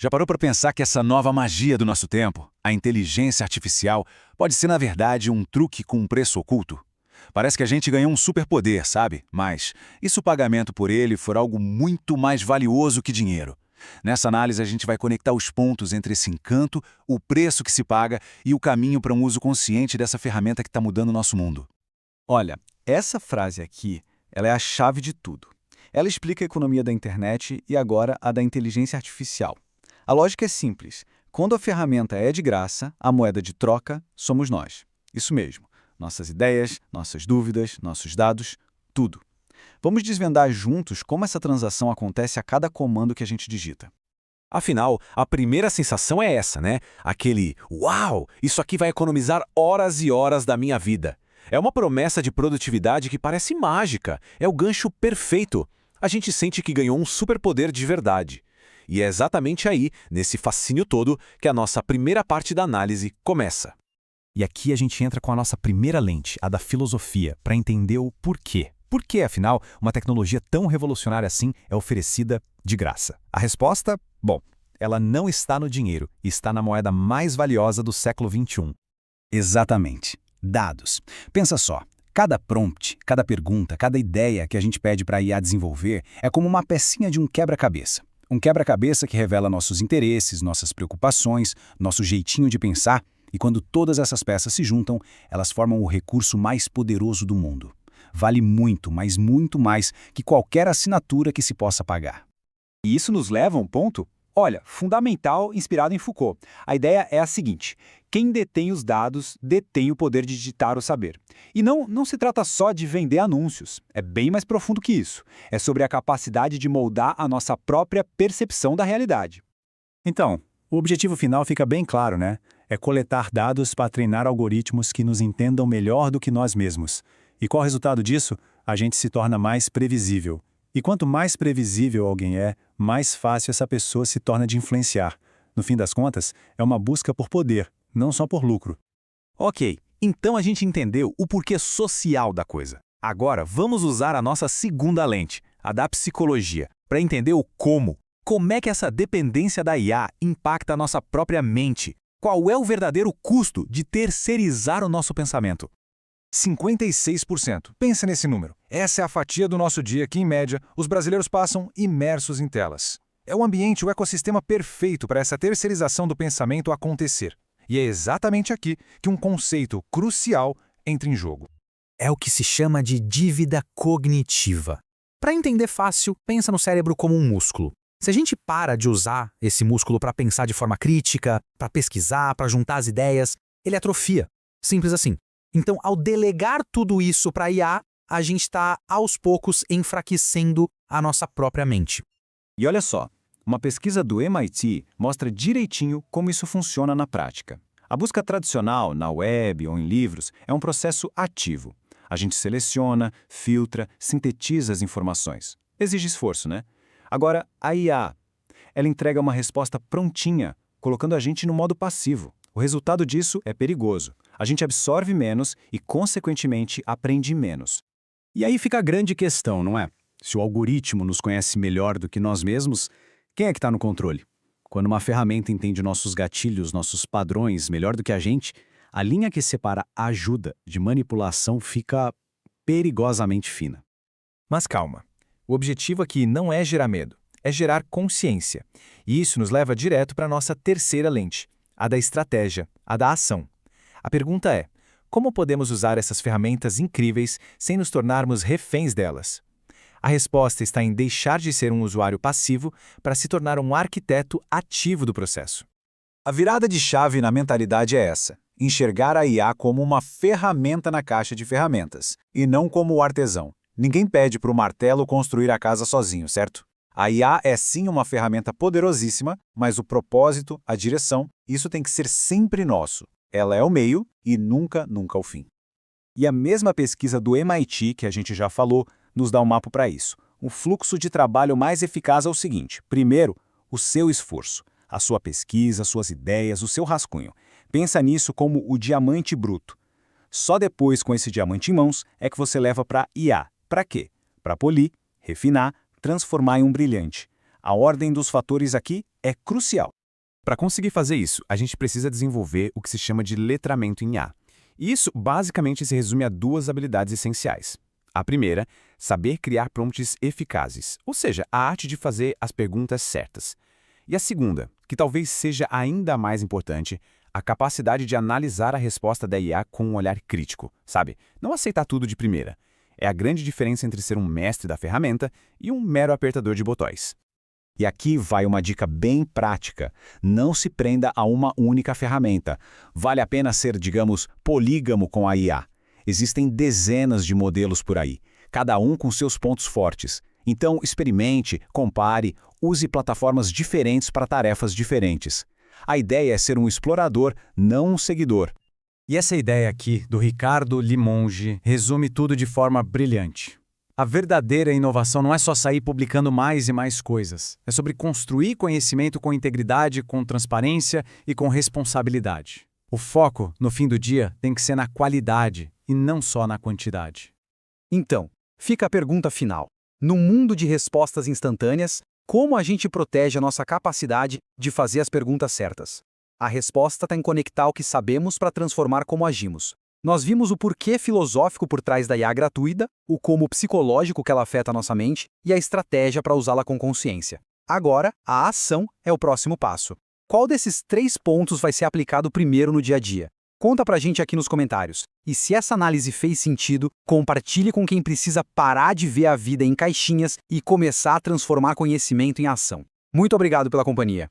Já parou para pensar que essa nova magia do nosso tempo, a inteligência artificial, pode ser, na verdade, um truque com um preço oculto? Parece que a gente ganhou um superpoder, sabe? Mas, e se o pagamento por ele for algo muito mais valioso que dinheiro? Nessa análise, a gente vai conectar os pontos entre esse encanto, o preço que se paga e o caminho para um uso consciente dessa ferramenta que está mudando o nosso mundo. Olha, essa frase aqui, ela é a chave de tudo. Ela explica a economia da internet e agora a da inteligência artificial. A lógica é simples. Quando a ferramenta é de graça, a moeda de troca somos nós. Isso mesmo. Nossas ideias, nossas dúvidas, nossos dados, tudo. Vamos desvendar juntos como essa transação acontece a cada comando que a gente digita. Afinal, a primeira sensação é essa, né? Aquele "Uau! Isso aqui vai economizar horas e horas da minha vida". É uma promessa de produtividade que parece mágica. É o gancho perfeito. A gente sente que ganhou um superpoder de verdade. E é exatamente aí, nesse fascínio todo, que a nossa primeira parte da análise começa. E aqui a gente entra com a nossa primeira lente, a da filosofia, para entender o porquê. Por que, afinal, uma tecnologia tão revolucionária assim é oferecida de graça? A resposta? Bom, ela não está no dinheiro, está na moeda mais valiosa do século XXI. Exatamente. Dados. Pensa só, cada prompt, cada pergunta, cada ideia que a gente pede para a IA desenvolver é como uma pecinha de um quebra-cabeça. Um quebra-cabeça que revela nossos interesses, nossas preocupações, nosso jeitinho de pensar, e quando todas essas peças se juntam, elas formam o recurso mais poderoso do mundo. Vale muito, mas muito mais que qualquer assinatura que se possa pagar. E isso nos leva a um ponto, olha, fundamental, inspirado em Foucault. A ideia é a seguinte: quem detém os dados detém o poder de digitar o saber. E não se trata só de vender anúncios, é bem mais profundo que isso. É sobre a capacidade de moldar a nossa própria percepção da realidade. Então, o objetivo final fica bem claro, né? É coletar dados para treinar algoritmos que nos entendam melhor do que nós mesmos. E qual o resultado disso? A gente se torna mais previsível. E quanto mais previsível alguém é, mais fácil essa pessoa se torna de influenciar. No fim das contas, é uma busca por poder, não só por lucro. Ok, então a gente entendeu o porquê social da coisa. Agora, vamos usar a nossa segunda lente, a da psicologia, para entender o como. Como é que essa dependência da IA impacta a nossa própria mente? Qual é o verdadeiro custo de terceirizar o nosso pensamento? 56%. Pensa nesse número. Essa é a fatia do nosso dia que, em média, os brasileiros passam imersos em telas. É o ambiente, o ecossistema perfeito para essa terceirização do pensamento acontecer. E é exatamente aqui que um conceito crucial entra em jogo. É o que se chama de dívida cognitiva. Para entender fácil, pensa no cérebro como um músculo. Se a gente para de usar esse músculo para pensar de forma crítica, para pesquisar, para juntar as ideias, ele atrofia. Simples assim. Então, ao delegar tudo isso para a IA, a gente está, aos poucos, enfraquecendo a nossa própria mente. E olha só, uma pesquisa do MIT mostra direitinho como isso funciona na prática. A busca tradicional, na web ou em livros, é um processo ativo. A gente seleciona, filtra, sintetiza as informações. Exige esforço, né? Agora, a IA, ela entrega uma resposta prontinha, colocando a gente no modo passivo. O resultado disso é perigoso. A gente absorve menos e, consequentemente, aprende menos. E aí fica a grande questão, não é? Se o algoritmo nos conhece melhor do que nós mesmos, quem é que está no controle? Quando uma ferramenta entende nossos gatilhos, nossos padrões melhor do que a gente, a linha que separa a ajuda de manipulação fica perigosamente fina. Mas calma. O objetivo aqui não é gerar medo, é gerar consciência. E isso nos leva direto para a nossa terceira lente, a da estratégia, a da ação. A pergunta é: como podemos usar essas ferramentas incríveis sem nos tornarmos reféns delas? A resposta está em deixar de ser um usuário passivo para se tornar um arquiteto ativo do processo. A virada de chave na mentalidade é essa: enxergar a IA como uma ferramenta na caixa de ferramentas, e não como o artesão. Ninguém pede para o martelo construir a casa sozinho, certo? A IA é sim uma ferramenta poderosíssima, mas o propósito, a direção, isso tem que ser sempre nosso. Ela é o meio e nunca o fim. E a mesma pesquisa do MIT, que a gente já falou, nos dá um mapa para isso. O fluxo de trabalho mais eficaz é o seguinte: primeiro, o seu esforço, a sua pesquisa, suas ideias, o seu rascunho. Pensa nisso como o diamante bruto. Só depois, com esse diamante em mãos, é que você leva para IA. Para quê? Para polir, refinar, transformar em um brilhante. A ordem dos fatores aqui é crucial. Para conseguir fazer isso, a gente precisa desenvolver o que se chama de letramento em IA. E isso basicamente se resume a duas habilidades essenciais. A primeira, saber criar prompts eficazes, ou seja, a arte de fazer as perguntas certas. E a segunda, que talvez seja ainda mais importante, a capacidade de analisar a resposta da IA com um olhar crítico, sabe? Não aceitar tudo de primeira. É a grande diferença entre ser um mestre da ferramenta e um mero apertador de botões. E aqui vai uma dica bem prática. Não se prenda a uma única ferramenta. Vale a pena ser, digamos, polígamo com a IA. Existem dezenas de modelos por aí, cada um com seus pontos fortes. Então, experimente, compare, use plataformas diferentes para tarefas diferentes. A ideia é ser um explorador, não um seguidor. E essa ideia aqui, do Ricardo Limonge, resume tudo de forma brilhante. A verdadeira inovação não é só sair publicando mais e mais coisas. É sobre construir conhecimento com integridade, com transparência e com responsabilidade. O foco, no fim do dia, tem que ser na qualidade e não só na quantidade. Então, fica a pergunta final. No mundo de respostas instantâneas, como a gente protege a nossa capacidade de fazer as perguntas certas? A resposta está em conectar o que sabemos para transformar como agimos. Nós vimos o porquê filosófico por trás da IA gratuita, o como psicológico que ela afeta a nossa mente e a estratégia para usá-la com consciência. Agora, a ação é o próximo passo. Qual desses 3 pontos vai ser aplicado primeiro no dia a dia? Conta pra gente aqui nos comentários. E se essa análise fez sentido, compartilhe com quem precisa parar de ver a vida em caixinhas e começar a transformar conhecimento em ação. Muito obrigado pela companhia.